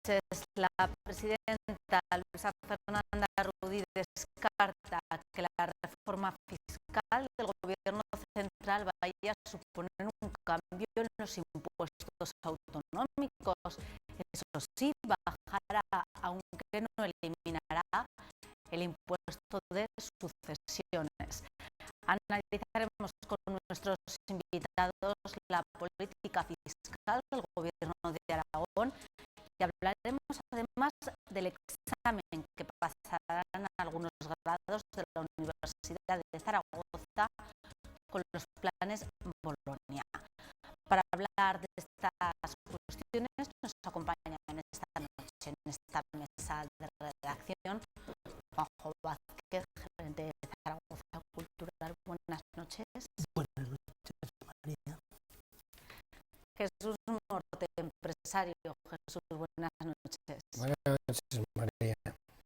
La presidenta Luisa Fernanda Rudí descarta que la reforma fiscal del gobierno central vaya a suponer un cambio en los impuestos autonómicos. Eso sí, bajará, aunque no eliminará, el impuesto de sucesiones. Analizaremos con nuestros invitados la política fiscal del gobierno de Aragón y hablaremos además del examen que pasarán algunos grados de la Universidad de Zaragoza con los planes Bolonia. Para hablar de estas cuestiones nos acompañan esta noche en esta mesa de redacción Juanjo Vázquez, gerente de Zaragoza Cultural. Buenas noches. Buenas noches, María. Jesús Morte, empresario. Jesús, buenas noches. Buenas noches, María.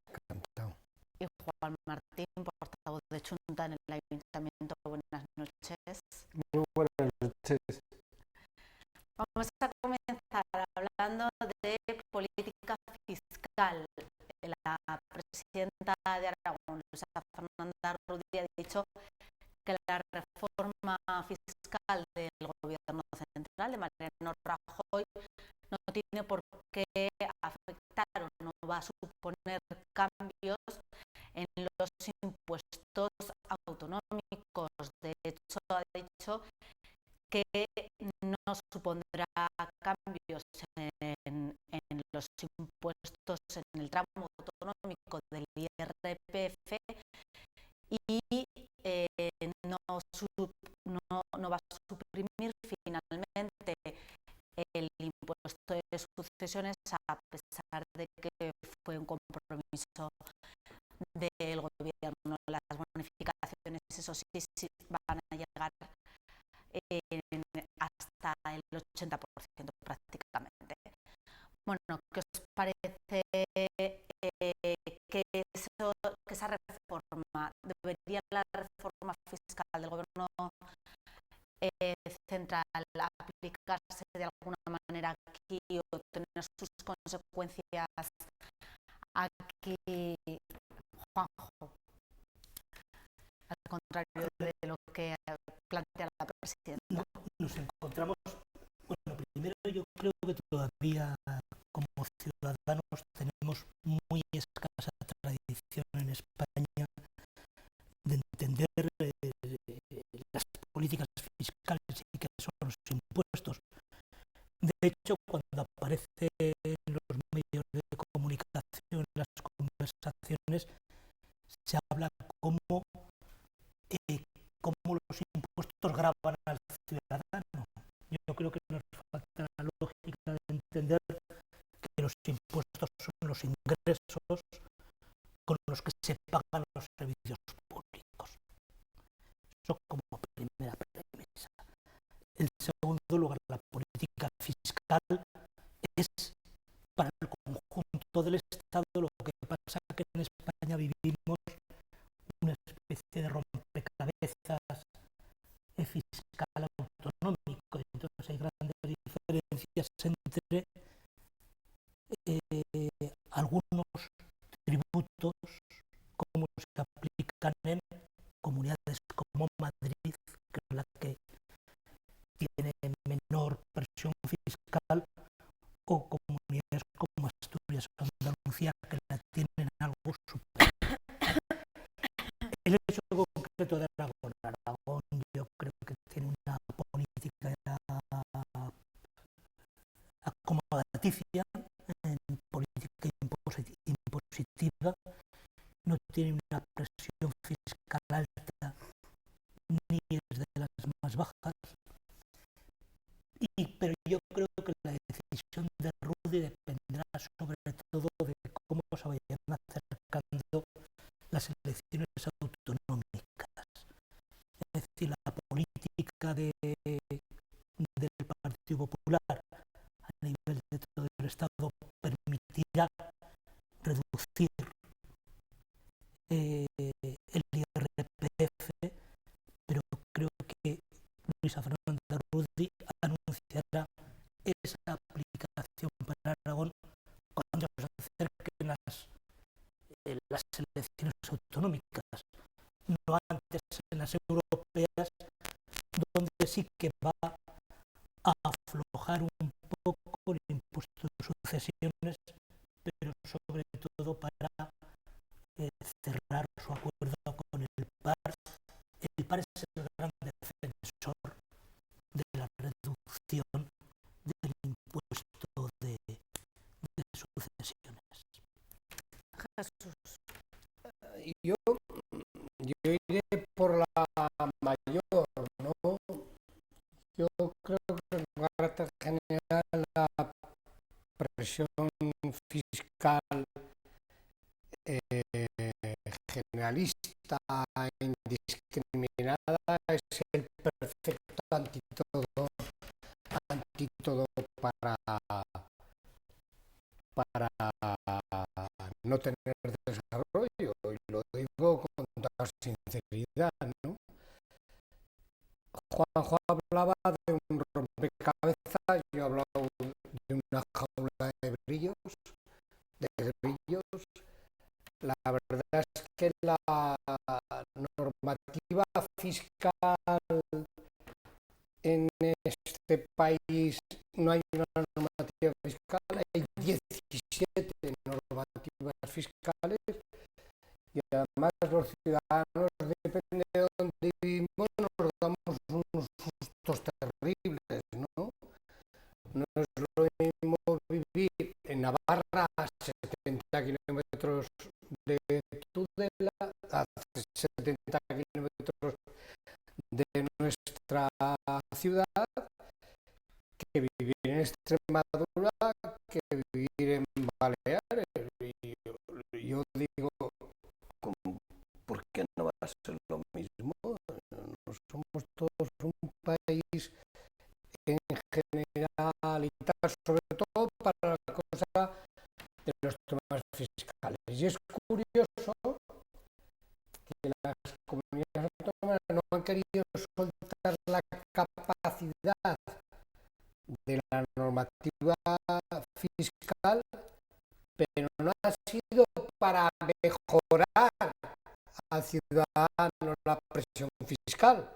Encantado. Y Juan Martín, portavoz de Junta en el Ayuntamiento. Buenas noches. Muy buenas noches. Vamos a comenzar hablando de política fiscal. La presidenta de Aragón, Luisa Fernanda Rudí, ha dicho que la reforma fiscal del gobierno central de Mariano Rajoy no tiene por qué afectar o no va a suponer cambios en los impuestos autonómicos. De hecho, ha dicho que no supondrá cambios en los impuestos en el tramo autonómico del IRPF y no va a suprimir finalmente el impuesto de sucesiones, a pesar de que fue un compromiso del gobierno. Las bonificaciones, eso sí, van a llegar hasta el 80% prácticamente. Bueno, ¿qué os parece que esa reforma, debería la reforma fiscal del gobierno central aplicarse de alguna manera aquí o tener sus consecuencias aquí, Juanjo, al contrario de lo que plantea la presidenta? Nos encontramos, bueno, primero yo creo que todavía como ciudadanos tenemos muy escasa tradición en España de entender las políticas fiscales y qué son los impuestos. De hecho, cuando aparece en los medios de comunicación, las conversaciones, se habla como los impuestos gravan al ciudadano. Yo creo que nos falta la lógica de entender que los impuestos son los ingresos con los que se pagan los servicios públicos. Eso como primera premisa. En segundo lugar, la política fiscal es para el conjunto del Estado. Lo que pasa es que en España vivimos una especie de rompecabezas fiscal autonómico. Entonces hay grandes diferencias entre algunos tributos, como se aplican en comunidades como Madrid, que es la que tiene menor presión fiscal, o comunidades como Asturias o Andalucía, que la tienen algo superior. El hecho concreto de Aragón, yo creo que tiene una política acomodaticia en política impositiva, no tiene una presión fiscal alta ni es de las más bajas, pero yo creo que la decisión de Rudí dependerá sobre todo de cómo se vayan acercando las elecciones autonómicas. Es decir, la política del Partido Popular a nivel de todo el Estado permitirá reducir el IRPF, pero creo que Luisa Fernanda Rudí anunciará esa aplicación para Aragón cuando no antes en las europeas, donde sí que va a aflojar un poco el impuesto de sucesiones, pero sobre todo para cerrar su acuerdo con el PAR. El PAR es el gran defensor de la reducción del impuesto de sucesiones. Jesús. Yo iré por la mayor, ¿no? Yo creo que en carácter general la presión fiscal generalista e indiscriminada es el perfecto antídoto para no tener desarrollo, y lo digo con toda sinceridad, ¿no? Juanjo hablaba de un rompecabezas, yo he hablado de una jaula de grillos. La verdad es que la normativa fiscal en este país, no hay una normativa fiscal, hay 17 normativas fiscales, y además los ciudadanos, depende de dónde vivimos, nos damos unos sustos terribles, ¿no? No es lo mismo vivir en Navarra a 70 kilómetros de Tudela, a 70 kilómetros de nuestra ciudad, que vivir en Extremadura, que vivir en Baleares. Y yo digo, ¿por qué no va a ser lo mismo? No somos todos un país en general y tal, sobre todo para la cosa de los temas fiscales. Y es curioso que las comunidades autónomas no han querido soltar la capacidad de la normativa fiscal, pero no ha sido para mejorar al ciudadano la presión fiscal,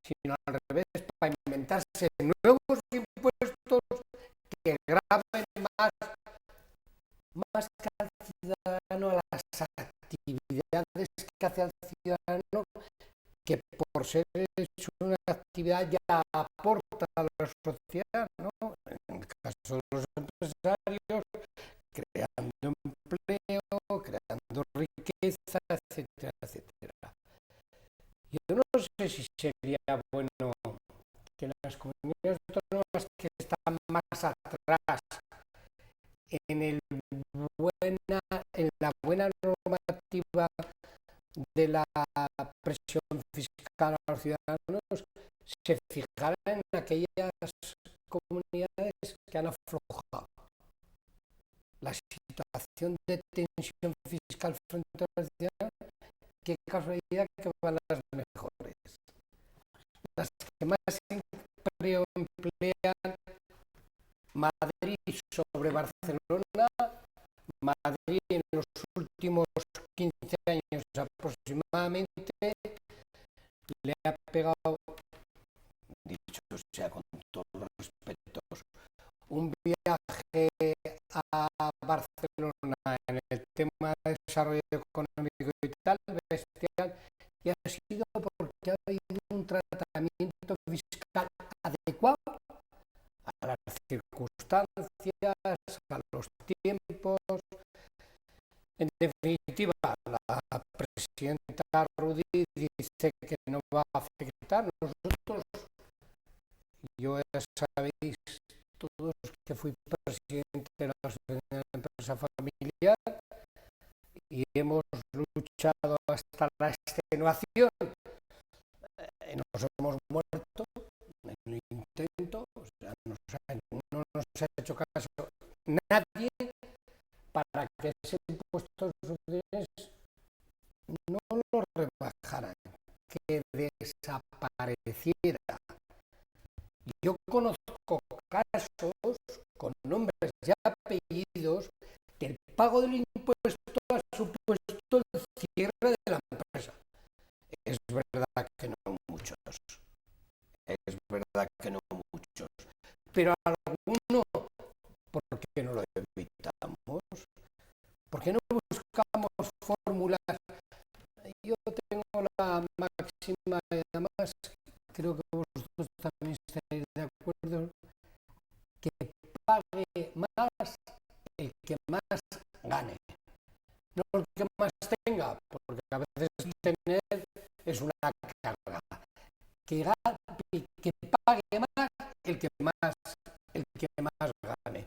sino al revés, para inventarse nuevos impuestos que graven más que al ciudadano a las actividades que hace al ciudadano, que por ser una actividad ya aporta a la sociedad, ¿no? En el caso de los empresarios, creando empleo, creando riqueza, etcétera, etcétera. Yo no sé si sería bueno que las comunidades autónomas que están más atrás en la buena normativa de la presión fiscal a los ciudadanos, se fijaran en aquellas comunidades que han aflojado. La situación de tensión fiscal frente a los ciudadanos, qué casualidad que van las mejores. Las que más empleo emplean, Madrid sobre Barcelona. Madrid en los últimos 15 años aproximadamente le ha pegado, dicho sea con todos los respetos, un viaje a Barcelona en el tema de desarrollo económico y tal, bestial, y ha sido porque ha habido un tratamiento fiscal adecuado a las circunstancias, a los tiempos. En definitiva, la presidenta Rudy dice que no va a afectar. Nosotros, yo ya sabéis todos que fui presidente de la Asociación de la Empresa Familiar y hemos luchado hasta la extenuación. Nos hemos muerto en el intento, o sea, no nos ha hecho caso nadie para que ese impuesto de sucesiones no lo rebajaran, que desapareciera. Yo conozco casos con nombres y apellidos que el pago del impuesto ha supuesto el cierre de la empresa. es verdad que no muchos, es verdad que no muchos, pero alguno, ¿por qué no lo evitamos? ¿Por qué no buscamos fórmulas? Yo tengo la máxima, y además creo que vosotros también estáis de acuerdo, que pague más el que más gane, no el que más tenga, porque a veces tener es una carga. Que pague más el que más gane.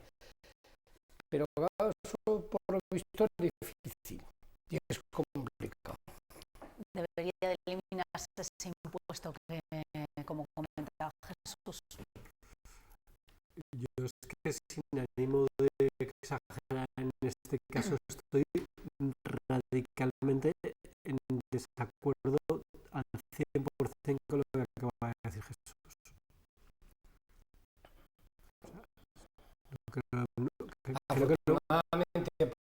Pero claro, eso por lo visto es difícil y es complicado. Debería de eliminarse ese impuesto que, como comentaba Jesús. Yo es que sin ánimo de exagerar en este caso estoy radicalmente en desacuerdo al 100% con lo que acaba de decir Jesús. Creo que no,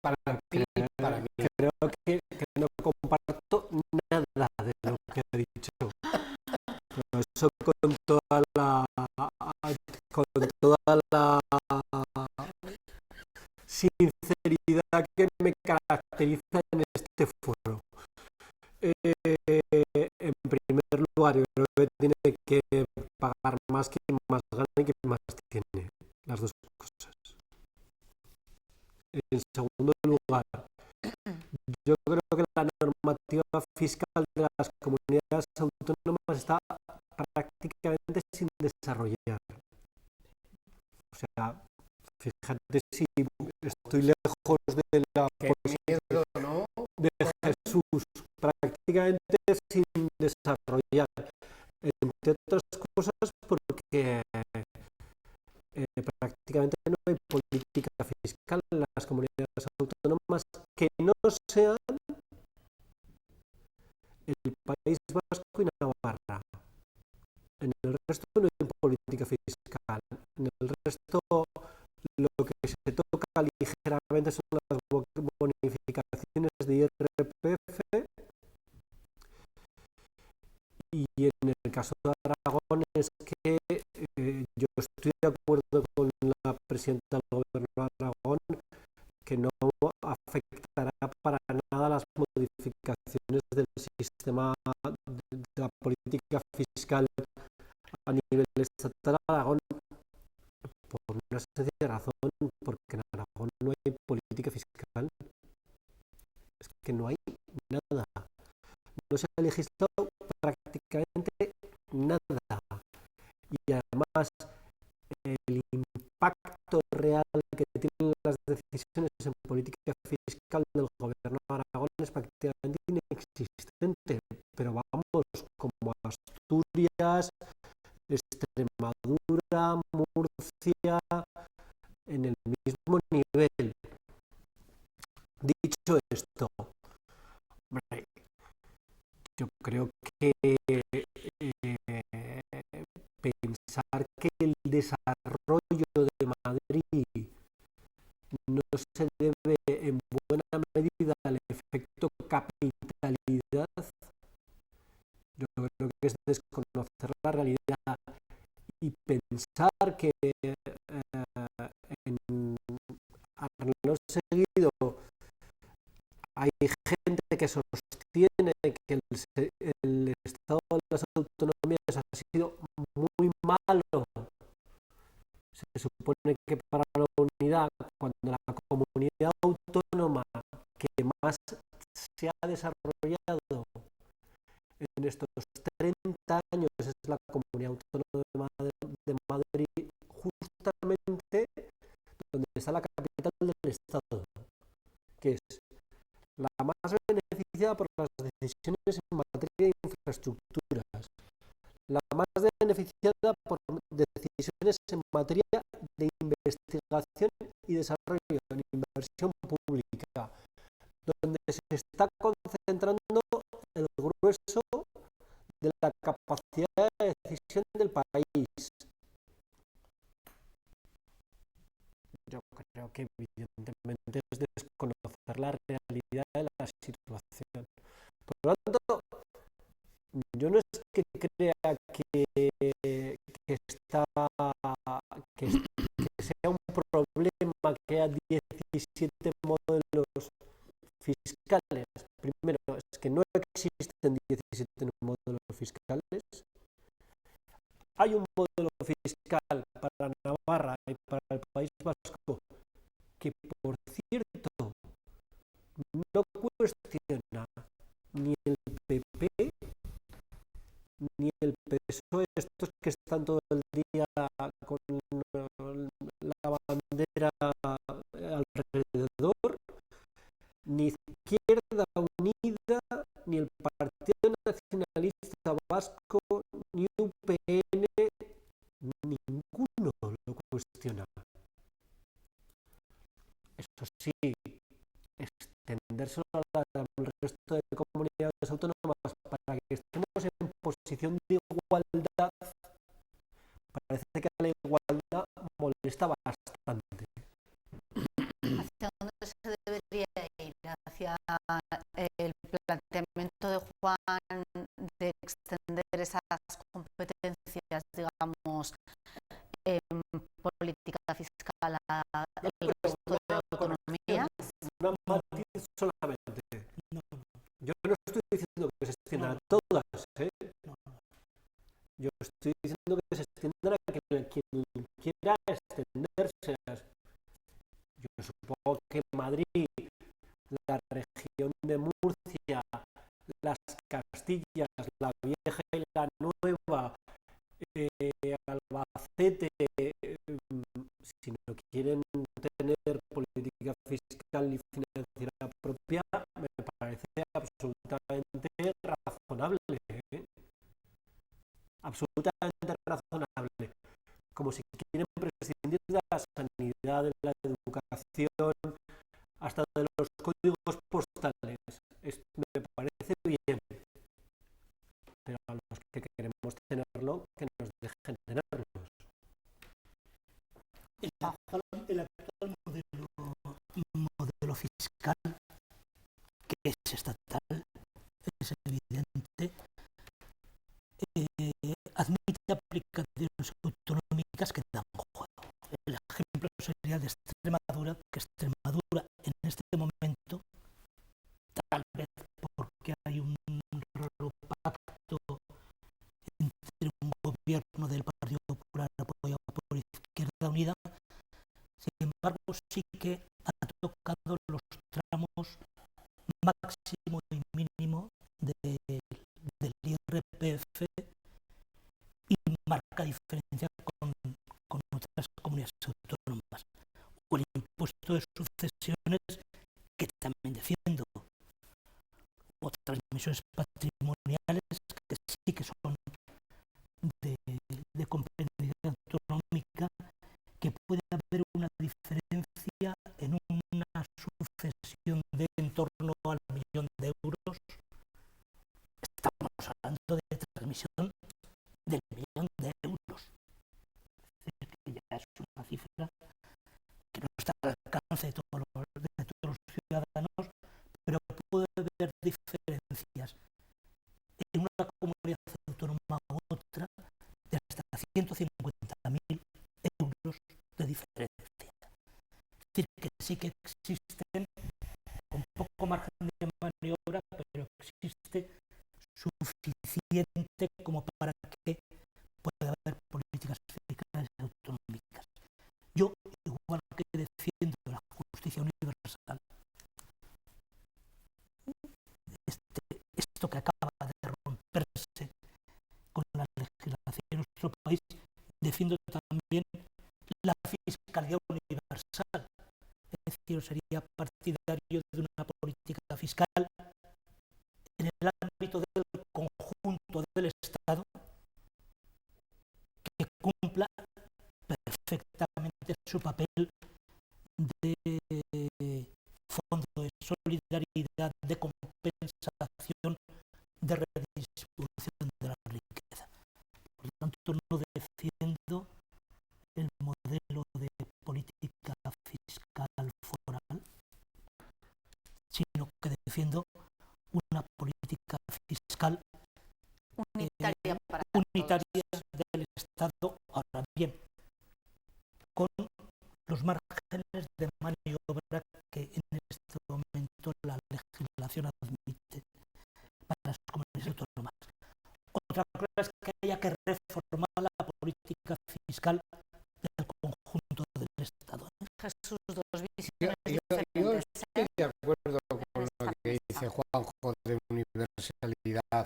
para ti y para mí. creo que no comparto nada de lo que ha dicho. Pero eso con toda la sinceridad que me caracteriza en este foro. En primer lugar, yo creo que tiene que pagar más quien más gana y quien más tiene. Las dos cosas. En segundo lugar, yo creo que la normativa fiscal de las comunidades autónomas está prácticamente sin desarrollar. O sea, fíjate si estoy lejos de la miedo, ¿no? de Jesús, prácticamente sin desarrollar, entre otras cosas porque prácticamente no hay política fiscal en las comunidades autónomas que no sean el País Vasco y Navarra. En el resto no hay política fiscal. En el resto lo que se toca ligeramente son las bonificaciones de IRPF, y en el caso de Aragón es que yo estoy de acuerdo con la presidenta del gobierno de Aragón que no afectará para nada las modificaciones del sistema de la política fiscal a nivel estatal de Aragón, por una sencilla razón, porque en Aragón no hay política fiscal. Es que no hay nada. No se ha legislado prácticamente nada. Y además el impacto real que tienen las decisiones en política fiscal del gobierno de Aragón es prácticamente inexistente. Pero vamos, como Asturias, Extremadura, Murcia, en el mismo nivel. Dicho esto, yo creo que pensar que el desarrollo de Madrid no se debe en buena medida al efecto capitalidad, yo creo que es desconocer la realidad y pensar que en arreglo seguido hay gente que sostiene que el estado de las autonomías ha sido muy malo. Se supone que para la unidad, cuando la comunidad autónoma que más se ha desarrollado en estos 30 años es la comunidad autónoma de Madrid, justamente donde está la capital del estado, que es la más beneficiada por las decisiones en materia de infraestructuras, la más beneficiada por decisiones en materia de investigación y desarrollo, en inversión pública, donde se está concentrando el grueso de la capacidad de decisión del país. Yo creo que evidentemente es desconocer la realidad de la situación. Por lo tanto, yo no es que crea está, que sea un problema que haya 17 modelos fiscales. Primero, es que no existen 17 modelos fiscales. Hay un modelo fiscal para Navarra y para el País Vasco que, por cierto, no cuestiona ni el PP ni el PSOE, estos que están todo el día con la bandera alrededor, ni Izquierda Unida, ni el Partido Nacionalista Vasco, ni UPN, ninguno lo cuestiona. Eso sí, extendérselo al resto de comunidades autónomas para que estemos en posición de igualdad, parece que la igualdad molesta bastante. ¿Hacia dónde se debería ir? ¿Hacia el planteamiento de Juan de extender esas competencias, digamos, en política fiscal al resto de autonomías? Una matiz solamente. Yo no estoy diciendo que se extiendan a todas, Yo estoy diciendo que se extiendan a quien quiera extenderse. Yo supongo que Madrid, la región de Murcia, las Castillas, la Vieja y la Nueva, Albacete, si no quieren tener política fiscal y financiera propia, me parece absolutamente razonable. Absolutamente razonable. Como si quieren prescindir de la sanidad, de la educación, hasta de los códigos postales. Me parece bien. Pero a los que queremos tenerlo, que nos dejen tenerlos. El actual modelo fiscal, que es estatal, es evidente, admite aplicaciones autonómicas que dan juego. El ejemplo sería de Extremadura, que Extremadura en este momento, tal vez porque hay un raro pacto entre un gobierno del Partido Popular apoyado por Izquierda Unida, sin embargo sí que ha tocado los tramos máximo y mínimo del IRPF y marca diferencia con otras comunidades autónomas. O el impuesto de sucesiones, que también defiendo. O transmisiones patrimoniales, que sí que son de competencia autonómica, que puede haber una diferencia en una sucesión de en torno al 1.000.000 de euros. Estamos hablando de transmisión del 1.000.000 de euros. Es decir, que ya es una cifra que no está al alcance de todos los ciudadanos, pero puede haber diferencias en una comunidad autónoma u otra de hasta 150.000 euros de diferencia. Es decir, que sí que existen con poco margen de maniobra, pero existe suficiente como para que pueda haber políticas fiscales autonómicas. Yo, igual que defiendo la justicia universal, esto que acaba de romperse con la legislación de nuestro país, defiendo también la fiscalidad universal. Es decir, sería partidario de una política fiscal en el ámbito del conjunto del Estado que cumpla perfectamente su papel de fondo de solidaridad, de compensación, de redistribución de la riqueza. Por lo tanto, no defiendo el modelo de política fiscal foral, sino que defiendo una política fiscal Unitaria para unitaria del Estado. Ahora bien, con los márgenes de maniobra que en este momento la legislación admite para las comunidades autónomas. Otra cosa es que haya que reformar la política fiscal del conjunto del Estado. Jesús, dos visiones Yo diferentes. estoy de acuerdo con lo que dice Juanjo de universalidad,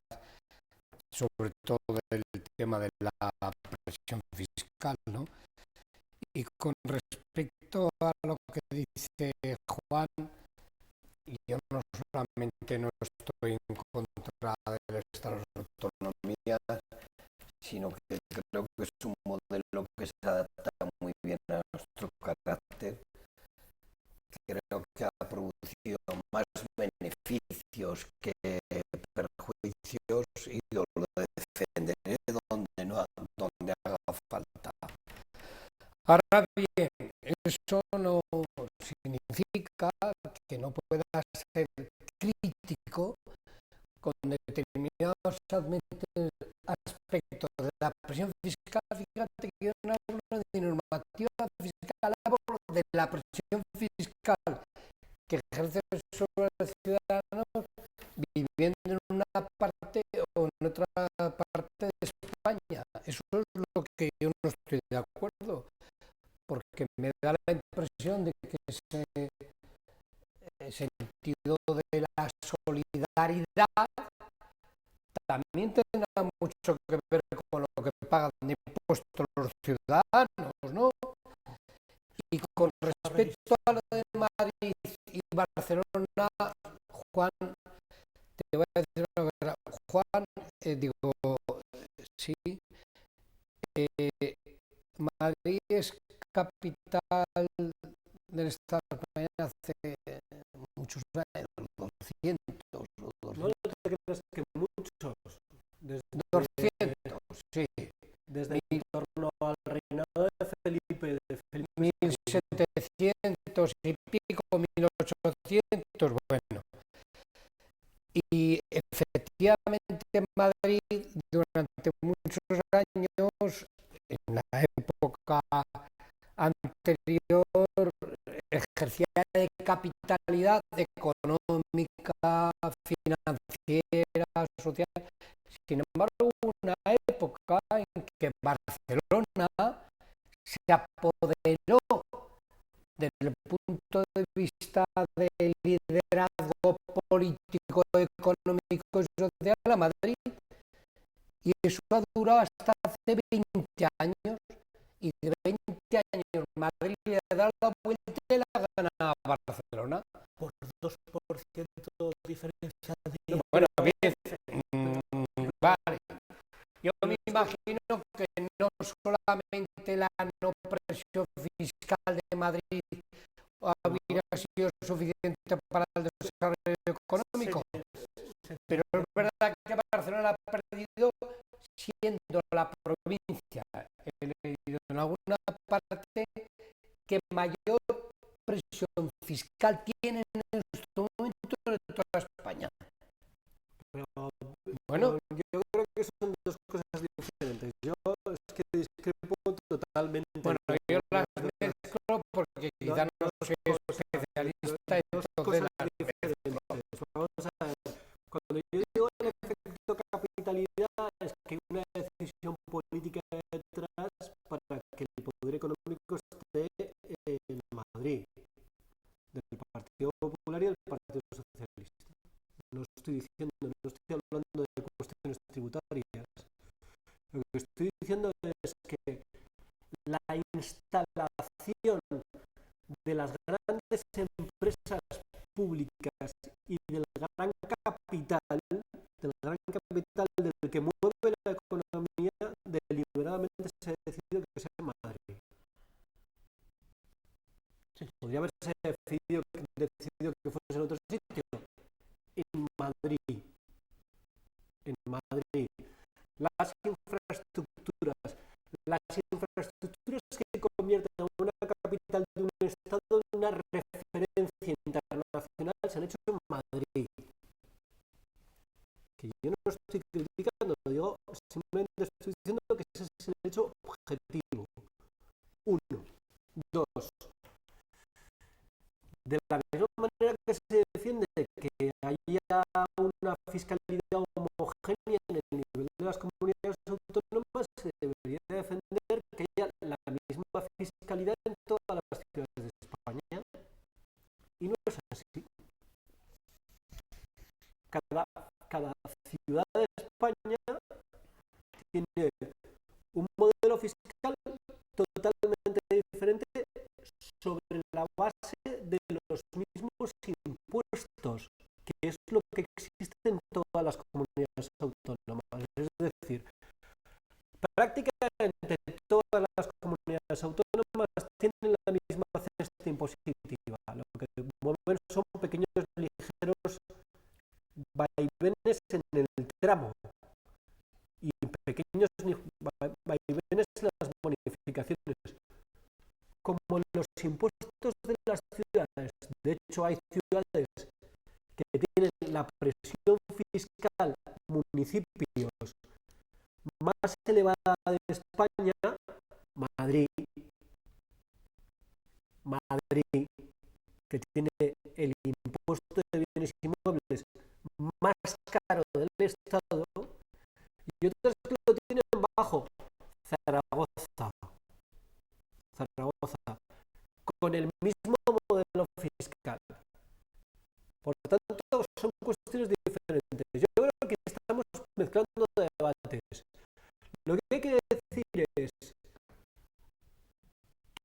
sobre todo el tema de la presión fiscal, ¿no? Y con respecto a lo que dice Juan, yo no solamente no estoy en contra del Estado de autonomía, sino que creo que es un modelo que se adapta muy bien a nuestro carácter. Creo que ha producido más beneficios que perjuicios y yo lo defenderé donde haga falta. Ahora bien, eso no significa que no pueda ser crítico con determinados aspectos de la presión fiscal. Fíjate que yo no hablo de normativa fiscal, hablo de la presión fiscal que ejerce sobre los ciudadanos viviendo en una parte o en otra parte de España. Eso es lo que yo no estoy de acuerdo, porque me da la impresión de que ese sentido de la solidaridad también tendrá mucho que ver con lo que pagan de impuestos los ciudadanos, ¿no? Y con respecto a lo de Madrid y Barcelona, Juan, te voy a decir una cosa. Juan, sí, Madrid es capital del Estado de España hace muchos años, 200 o 200. No te creas que muchos. Desde 200, sí. Desde en torno al reinado de Felipe 1700 y pico, 1800, bueno. Y efectivamente Madrid durante muchos años, en la época anterior, ejercía de capitalidad económica, financiera, social. Sin embargo, hubo una época en que Barcelona se apoderó desde el punto de vista del liderazgo político, económico y social a Madrid, y eso ha durado hasta hace 20 años, y de 20 años Madrid le ha dado la vuelta y la ha ganado a Barcelona. Por 2% diferencia de... Bueno, bien, vale. Yo me imagino que no solamente la no presión fiscal de Madrid hubiera sido suficiente para el desarrollo económico, pero es verdad que Barcelona ha perdido siendo la provincia, he leído en alguna parte, que mayor presión fiscal tiene en este momento de toda España. Bueno, yo creo que son dos cosas diferentes. Yo es que discrepo totalmente. Bueno, yo las mezclo porque quizá no soy especialista en dos todo cosas de las diferentes. Vamos a ver, cuando yo digo el efecto capitalidad, es que hay una decisión política detrás para que el poder económico esté en Madrid, del Partido Popular y del Partido Socialista. No estoy hablando de cuestiones tributarias. Lo que estoy diciendo es que la instalación de las grandes empresas públicas y del gran capital del que mueve la economía, deliberadamente se ha decidido que sea en Madrid. Sí. Podría haberse decidido que fuese en otro sitio. En Madrid. Las infraestructuras que convierten a una capital de un estado en una referencia internacional se han hecho en Madrid. Que yo no estoy criticando, digo simplemente estoy diciendo que ese es el hecho objetivo. 1. 2. De la misma manera que se defiende que haya una fiscalidad homogénea en el nivel de las comunidades autónomas, se debería defender que haya la misma fiscalidad en todas las ciudades de España. Y no es así. Cada ciudad de España tiene un modelo fiscal totalmente diferente sobre la base de los mismos impuestos, que es lo que existe en todas las comunidades autónomas. Es decir, prácticamente todas las comunidades autónomas tienen la misma cesta impositiva. Lo que mueven son pequeños ligeros vaivenes en el tramo y pequeños vaivenes en las bonificaciones, como los impuestos de las ciudades. De hecho, hay ciudades que tienen la presión fiscal, municipios, más elevada de España. Madrid, que tiene el impuesto de bienes inmuebles más caro del Estado, y otras que lo tienen bajo. Zaragoza, con el mismo modelo fiscal. Por tanto, son cuestiones diferentes. Yo creo que estamos mezclando debates. Lo que hay que decir es: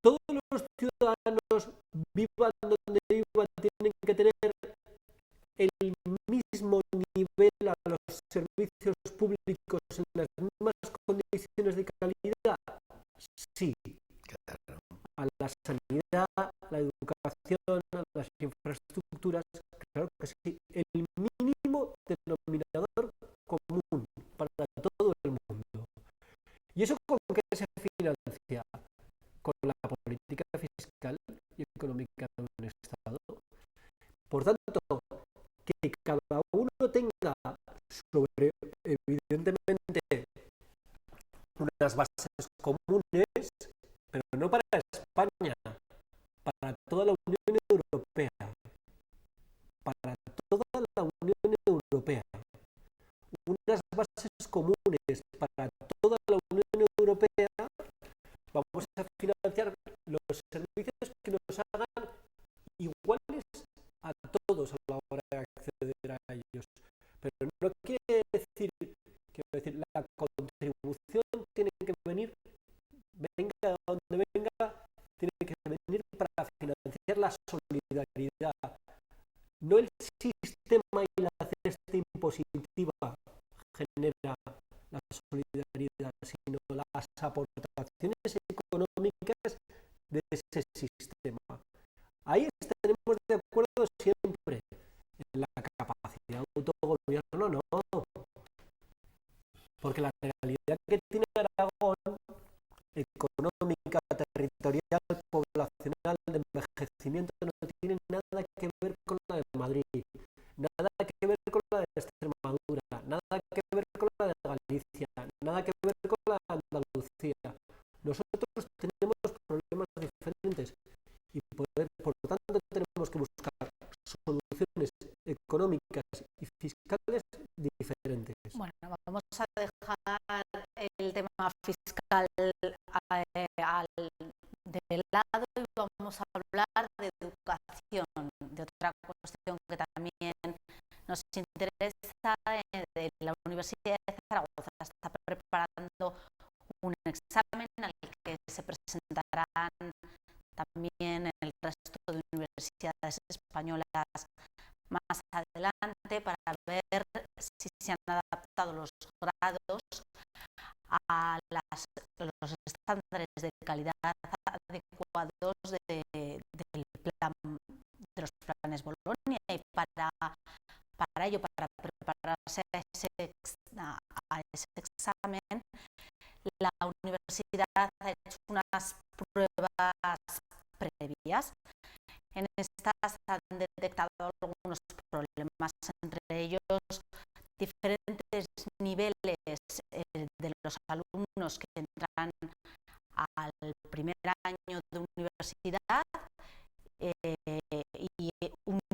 todos los ciudadanos, vivan donde vivan, tienen que tener el mismo nivel a los servicios públicos en las mismas condiciones de calidad. Sí. A la sanidad, a la educación, a las infraestructuras, claro que sí. El mínimo denominador común para todo el mundo. ¿Y eso con qué se financia? Con la política fiscal y económica de un Estado. Por tanto, que cada uno tenga sobre, evidentemente, unas bases comunes, pero no para España, para toda la Unión Europea. Para toda la Unión Europea. Unas bases comunes para toda la Unión Europea. Vamos a financiar los servicios que nos hagan iguales a todos a la hora de acceder a ellos. Pero no quiere decir la contribución tiene que venir, venga de donde venga, tiene que venir para financiar la solidaridad. No el sistema y la cesta impositiva genera la solidaridad, sino las aportaciones económicas de ese sistema. Ahí estaremos de acuerdo siempre. En la capacidad de autogobierno no. Porque la realidad que tiene Aragón, económica, territorial, poblacional, de envejecimiento, no tiene nada que ver con la de Madrid, nada que ver con la de Extremadura, nada que ver con la de Galicia, nada que ver con la de Andalucía. Nosotros tenemos problemas diferentes y por tanto tenemos que buscar soluciones económicas y fiscales diferentes. Bueno, vamos a dejar el tema fiscal de lado y vamos a hablar de educación, de otra cuestión que también nos interesa. De la Universidad de Zaragoza está preparando un examen al que se presentarán también el resto de universidades españolas más adelante para ver si se han adaptado los grados a los estándares de calidad adecuados de los planes Bolonia, y para ello, para prepararse a ese examen, la universidad ha hecho unas pruebas previas. En estas han detectado algunos problemas, entre ellos diferentes niveles los alumnos que entran al primer año de universidad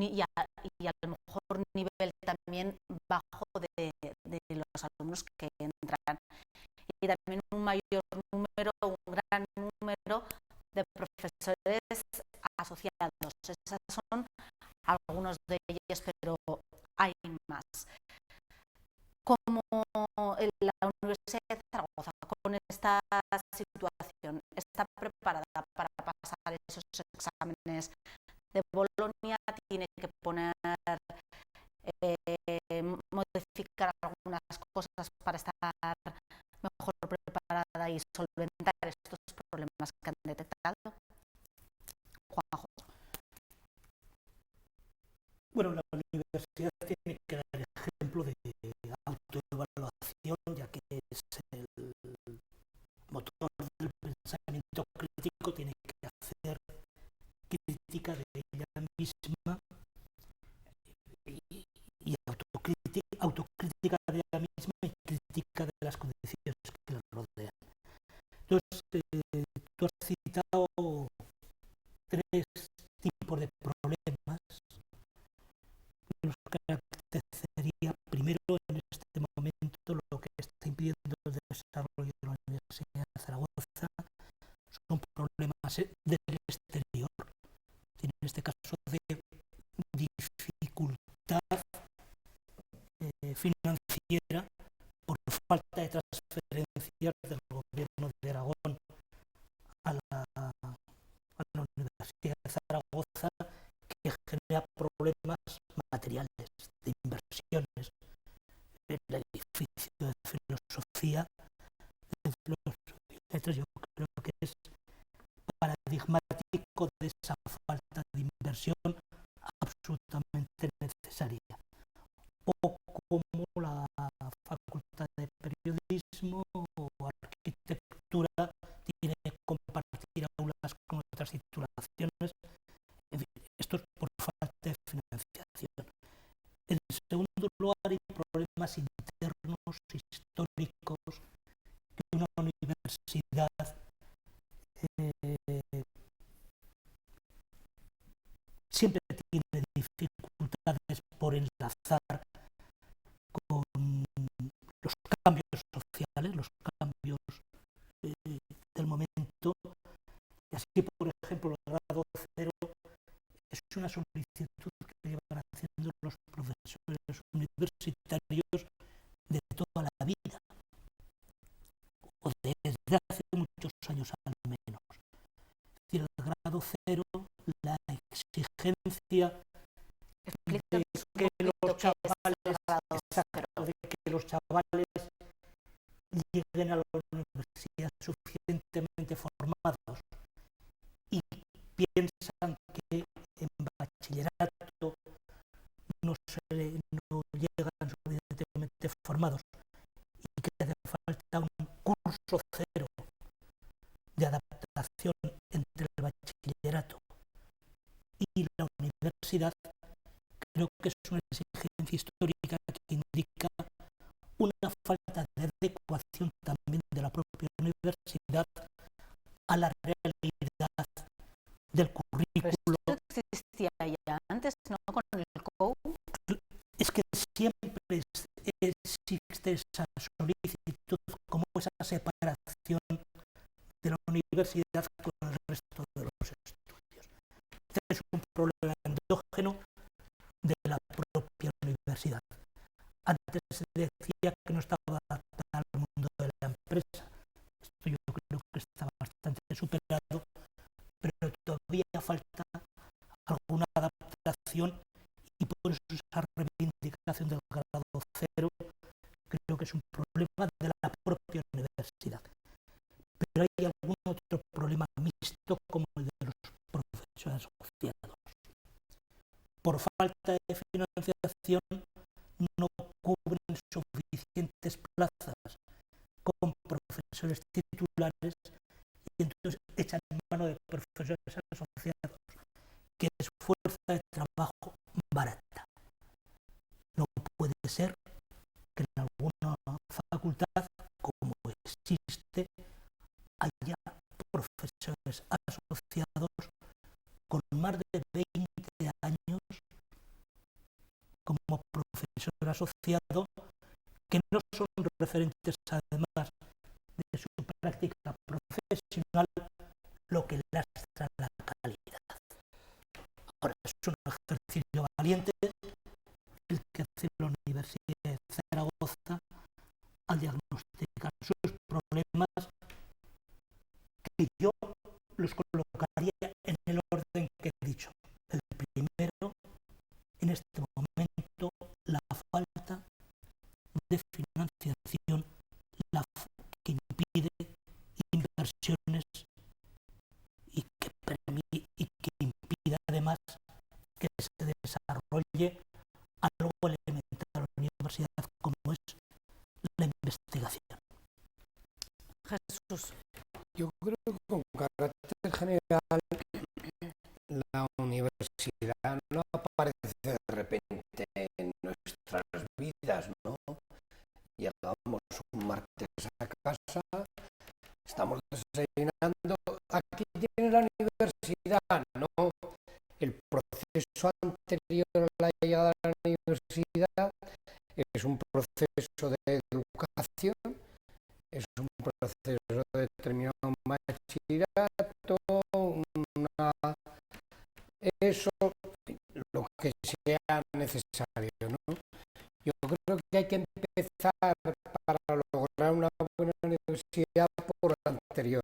y a lo mejor nivel también bajo de los alumnos que entran. Y también un gran número de profesores asociados. Esas son algunos de ellos, pero hay más. Como la Universidad de Zaragoza, con esta situación, está preparada para pasar esos exámenes de Bolonia, tiene que poner, modificar algunas cosas para estar mejor preparada y solventar estos problemas que han detectado. Juanjo. Bueno, la universidad tiene que dar ejemplo de autoevaluación, ya que es el motor del pensamiento crítico, tiene que hacer crítica de ella misma y autocrítica de ella misma y crítica de las condiciones que la rodean. Entonces, tú has citado 3 tipos de problemas. Los caracterizaría primero en este momento lo que está impidiendo el desarrollo de la Universidad de Zaragoza son problemas del exterior, en este caso de dificultad financiera por falta de transferencias del gobierno de Aragón a la Universidad de Zaragoza, que genera problemas materiales, de inversiones. El edificio de filosofía, yo creo que es paradigmático de esa falta de inversión absolutamente necesaria. O como la Facultad de Periodismo o Arquitectura tiene que compartir aulas con otras titulaciones. En fin, esto es por falta de financiación. En segundo lugar, hay problemas internos, históricos, que una universidad siempre tiene dificultades por enlazar con los cambios sociales, los cambios del momento. Y así, por ejemplo, el grado 0 es una solicitud que llevan haciendo los profesores universitarios de toda la vida, o desde hace muchos años al menos. Es decir, el grado 0, la exigencia de que los chavales lleguen a la universidad suficientemente formados y piensan que en bachillerato no llegan suficientemente formados y que hace falta un curso 0 de adaptación entre el bachillerato y la universidad. Creo que es una exigencia histórica que indica una falta de adecuación también de la propia universidad a la realidad del currículo. Pero esto existía ya antes, ¿no? Con el COU. Es que siempre existe esa solicitud, como esa separación de la universidad con el resto de los estudios. Este es un problema endógeno de la propia universidad. Antes se decía que no estaba adaptada al mundo de la empresa. Esto yo creo que está bastante superado, pero todavía falta alguna adaptación y por eso esa reivindicación del grado 0 creo que es un problema de la propia universidad. Pero hay algún otro problema mixto como el de los profesores asociados. Por falta de financiación no cubren suficientes plazas con profesores titulares y entonces echan mano de profesores asociados, que es fuerza de trabajo barata. No puede ser que en alguna facultad, como existe haya profesores asociados con más de 20 años como profesor asociado, que no son referentes además de su práctica profesional, lo que lastra la calidad. Ahora, es un ejercicio valiente el que hace la Universidad de Zaragoza al diagnosticar sus problemas, que yo los colocaría en el orden que he dicho. El primero, en este momento, la falta de financiación, que impide inversiones y que impide además que se desarrolle algo elemental en la universidad como es la investigación. Jesús. Yo creo que con carácter general la universidad no aparece de repente en nuestras vidas, ¿no? Llegamos un martes a casa, estamos desayunando, aquí tiene la universidad, ¿no? El proceso anterior a la llegada a la universidad es un proceso de educación, es un proceso de terminar un bachillerato, eso, lo que sea necesario, ¿no? Yo creo que hay que empezar para lograr una buena universidad por lo anterior,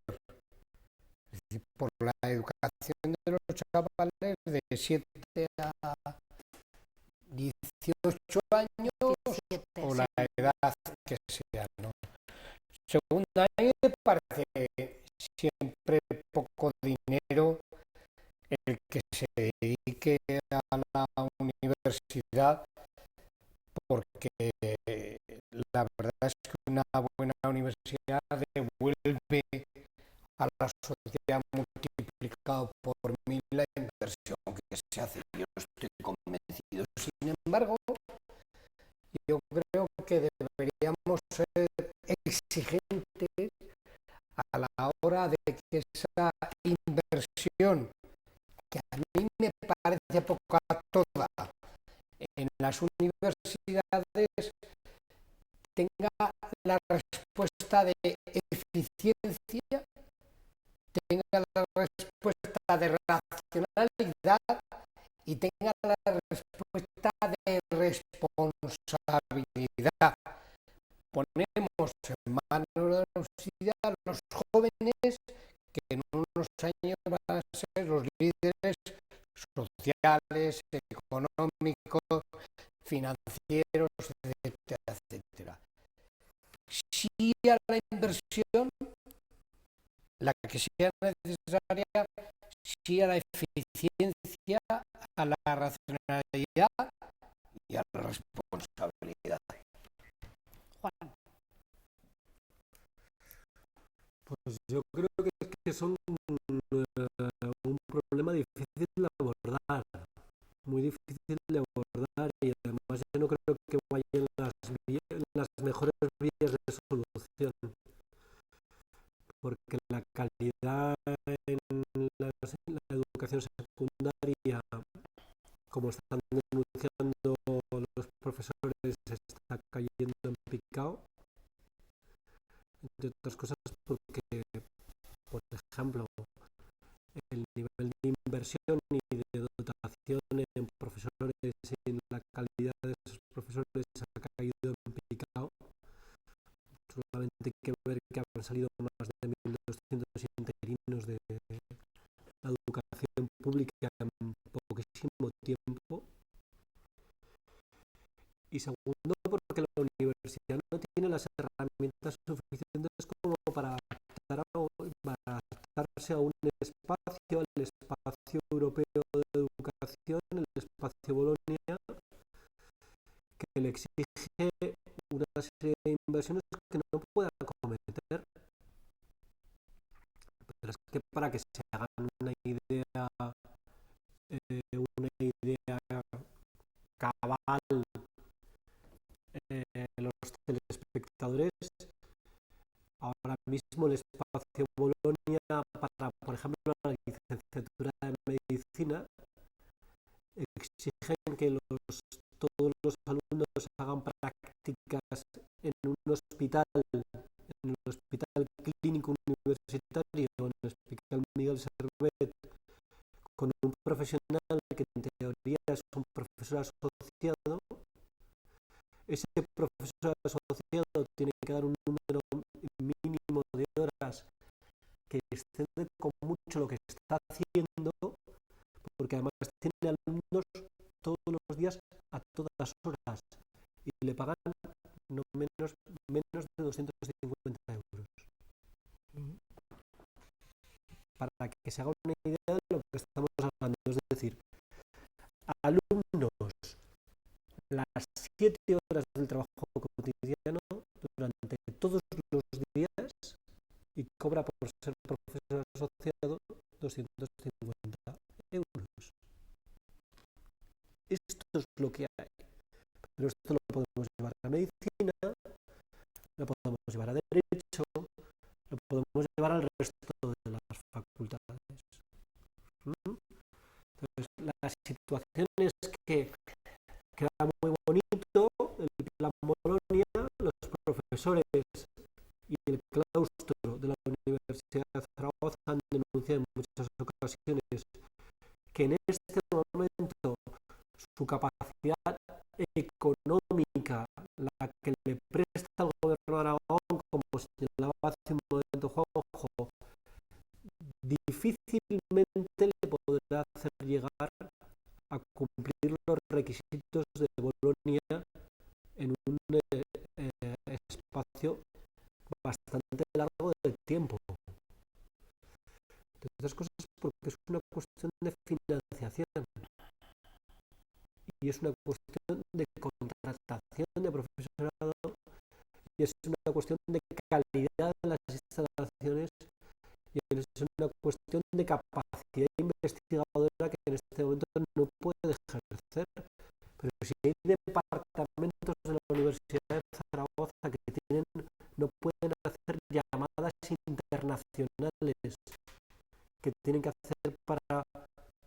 es decir, por la educación de los chavales de 7 a 18 años 17, o la edad que sea, ¿no? Según a mí me parece siempre poco dinero el que se dedique a la universidad, porque la verdad es que una buena universidad devuelve a la sociedad multiplicado por 1000 la inversión que se hace. Yo estoy convencido. Sin embargo, yo creo que deberíamos ser exigentes a la hora de que esa inversión, que a mí me parece poca toda, en las universidades tenga la respuesta de eficiencia, tenga la respuesta de racionalidad y tenga la respuesta de responsabilidad. Ponemos en manos de la universidad a los jóvenes que en unos años van a ser los líderes sociales, económicos, financieros, etcétera, etcétera. Sí a la inversión, la que sea necesaria, sí a la eficiencia, a la racionalidad y a la responsabilidad. Juan. Pues yo creo que son un problema difícil de abordar, muy difícil de abordar, y además yo no creo que vayan las mejores vías de solución, porque la calidad en la educación secundaria, como están denunciando los profesores, está cayendo en picado, entre otras cosas porque, por ejemplo, el nivel de inversión y de dotación en profesores y la calidad de esos profesores ha caído en picado. Solamente hay que ver que han salido más de 1.200 interinos de la educación pública en poquísimo tiempo. Y segundo, porque la universidad no tiene las herramientas suficientes como para adaptarse a un espacio, al espacio europeo de educación, el espacio Bolonia, que le exige una serie de inversiones que no pueda acometer. Pero es que para que se hagan una idea cabal, los telespectadores, ahora mismo el espacio Bolonia para, por ejemplo, la licenciatura en medicina, exigen que todos los alumnos hagan prácticas en un hospital, en el Hospital Clínico Universitario, en el Hospital Miguel Servet, con un profesional que en teoría es un profesor asociado. Ese profesor asociado tiene que dar un número mínimo de horas que excede con mucho lo que está haciendo, porque además tiene alumnos todos los días a todas horas y le pagan no menos de 250 euros. Para que se haga una idea de lo que estamos hablando, es decir, alumnos las 7 horas del trabajo cotidiano durante todos los días y cobra por ser profesor asociado 250 euros. Esto es lo que hay. Pero esto lo podemos llevar a medicina, lo podemos llevar a derecho, lo podemos llevar al resto de las facultades. Entonces, la situación es que queda muy bonito el plan Bolonia, los profesores y el claustro de la Universidad de Zaragoza han denunciado en muchas ocasiones que en este momento su capacidad económica, la que le presta el gobierno de Aragón, como señalaba hace un momento Juanjo, difícilmente le podrá hacer llegar a cumplir los requisitos de Bolonia en un espacio bastante largo de tiempo. De otras cosas porque es una cuestión de financiación y es una cuestión de contratación de profesorado y es una cuestión de calidad de las instalaciones y es una cuestión de capacidad investigadora que en este momento no puede ejercer. Pero si hay departamentos de la Universidad de Zaragoza que no pueden hacer llamadas internacionales, que tienen que hacer para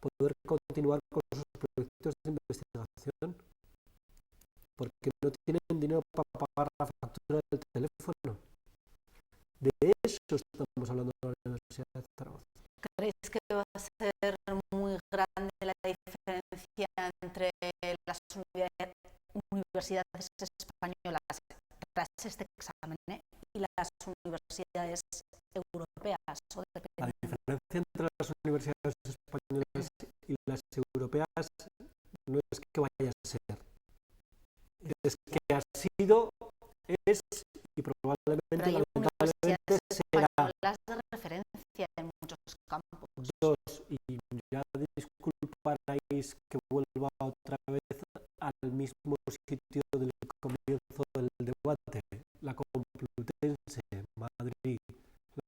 poder continuar con sus proyectos de investigación, porque no tienen dinero para pagar la factura del teléfono. De eso estamos hablando en la Universidad de Zaragoza. ¿Creéis que va a ser muy grande la diferencia entre las universidades españolas tras este examen y las universidades europeas? La diferencia entre las universidades españolas y las europeas no es que vaya a ser, es que ha sido, es y probablemente, lamentablemente, será. Españolas de referencia en muchos campos. Y ya disculparéis que vuelva otra vez al mismo sitio del comienzo del debate, la Complutense, Madrid,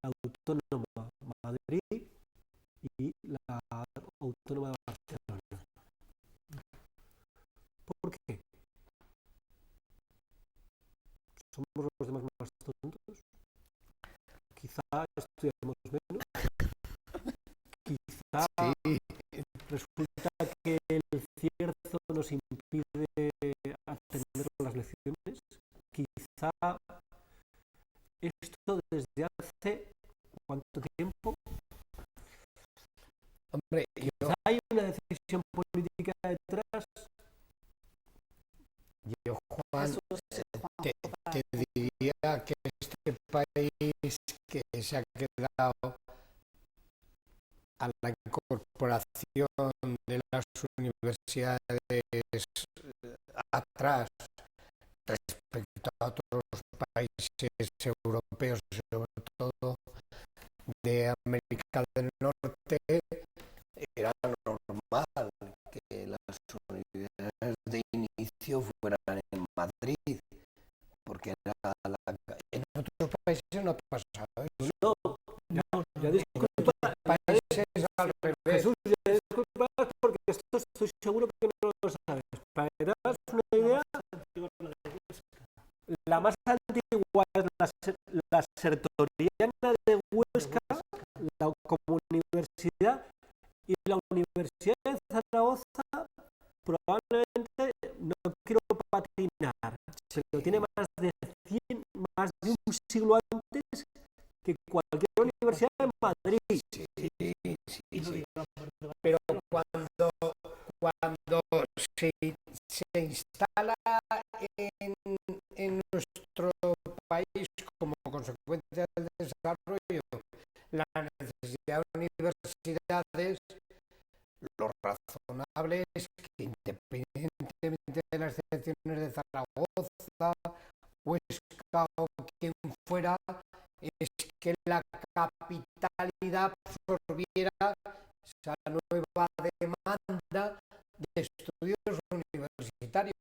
la Autónoma, Madrid y la Autónoma de Barcelona. ¿Por qué? ¿Somos los demás más tontos? Quizá estudiamos menos. Quizá resulta que el cierzo nos impide atender las lecciones. Quizá esto desde hace ¿cuánto tiempo? Hombre, quizá hay una decisión política detrás. Yo, Juan, te diría que este país que se ha quedado a la incorporación de las universidades atrás respecto a otros países europeos, sobre todo de América del Norte, era normal que las universidades de inicio fueran en Madrid, porque en otros países no ha pasado eso. No, ya disculpa, países al revés. Jesús, ya disculpa porque esto estoy seguro que no lo sabes. Para que te hagas una idea, la más antigua es la Sertoriana de Huesca, como universidad, y la Universidad de Zaragoza probablemente, no quiero patinar, se lo tiene más de un siglo antes que cualquier universidad en Madrid. Sí. Pero cuando se instala en nuestro país como consecuencia del desarrollo la necesidad de universidades, lo razonable es que independientemente de las excepciones de Zaragoza, Huesca o quien fuera, es que la capitalidad absorbiera esa nueva demanda de estudios universitarios.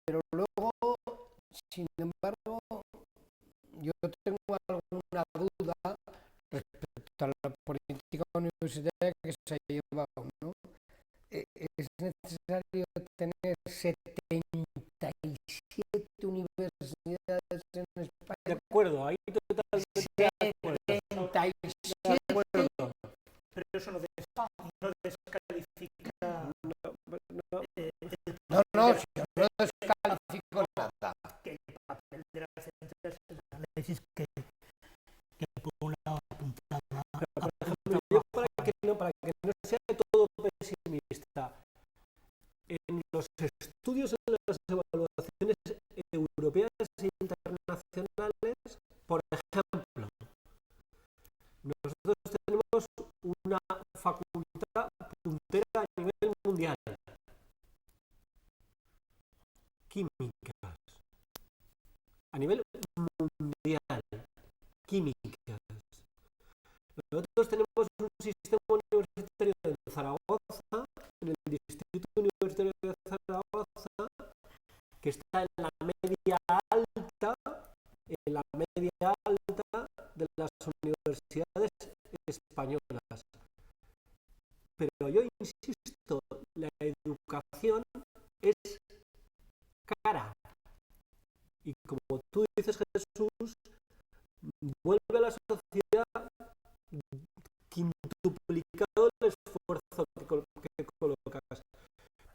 Pero luego, sin embargo, yo tengo alguna duda respecto a la política universitaria que se ha llevado, ¿no? Es necesario tener 77 universidades en España. De acuerdo, ahí totalmente de acuerdo. 77. Pero eso no descalifica. No, si yo no descalifico nada. Que el papel de las centrales es el análisis que por un lado apuntaba. Por ejemplo, yo para que no sea todo pesimista, en los estudios, en las evaluaciones europeas e internacionales, por ejemplo, nosotros tenemos una facultad puntera a nivel mundial. Químicas. A nivel mundial. Químicas. Nosotros tenemos un sistema universitario en Zaragoza, en el Distrito Universitario de Zaragoza, que está en la media alta de las universidades españolas. Pero yo insisto, la educación es cara. Y como tú dices, Jesús, vuelve a la sociedad quintuplicado el esfuerzo que colocas.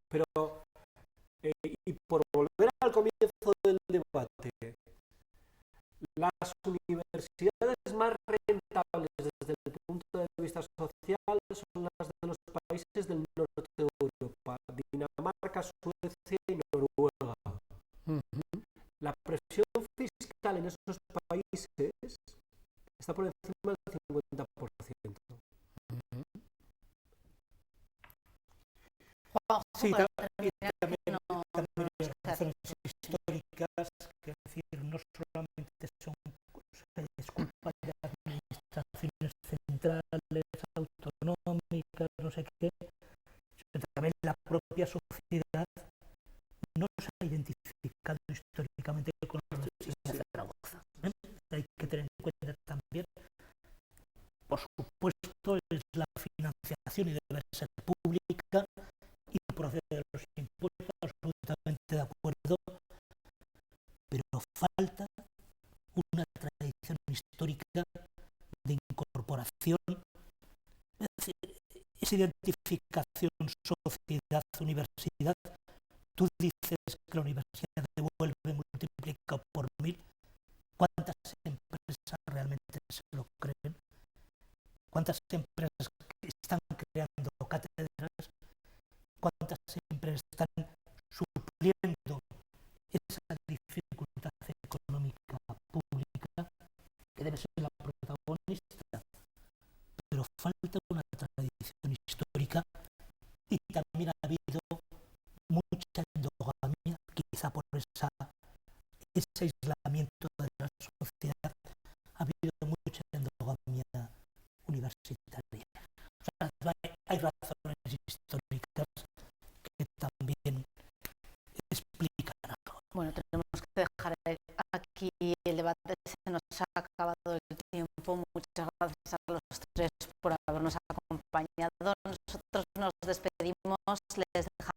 Pero, y por volver al comienzo del debate, las universidades más rentables desde el punto de vista social son las de los países del norte de Europa, Dinamarca, Suecia y Noruega. La presión fiscal en esos países está por encima del 50%. Sí, también hay razones históricas, que es decir, no solamente se disculpa de administraciones centrales, autonómicas, no sé qué, sino también la propia sociedad no se ha identificado históricamente con la Universidad de Zaragoza. Hay que tener en cuenta también, por supuesto, es la financiación y debe ser pública y procede de los impuestos, absolutamente de acuerdo, pero falta una tradición histórica de incorporación, es decir, esa identificación sociedad-universidad. Tú dices que la universidad devuelve multiplicado por 1000. ¿Cuántas empresas realmente se lo creen? ¿Cuántas empresas están creando cátedras? ¿Cuántas empresas están supliendo esa dificultad económica pública que debe ser la protagonista? Pero falta una tradición histórica y también ha habido mucha endogamia, quizá por ese aislamiento de la sociedad, ha habido mucha endogamia universitaria. O sea, hay razones históricas que también explican algo. Bueno, tenemos que dejar aquí el debate, se nos ha acabado el tiempo. Muchas gracias a los tres por habernos acompañado. Nosotros nos despedimos, les dejamos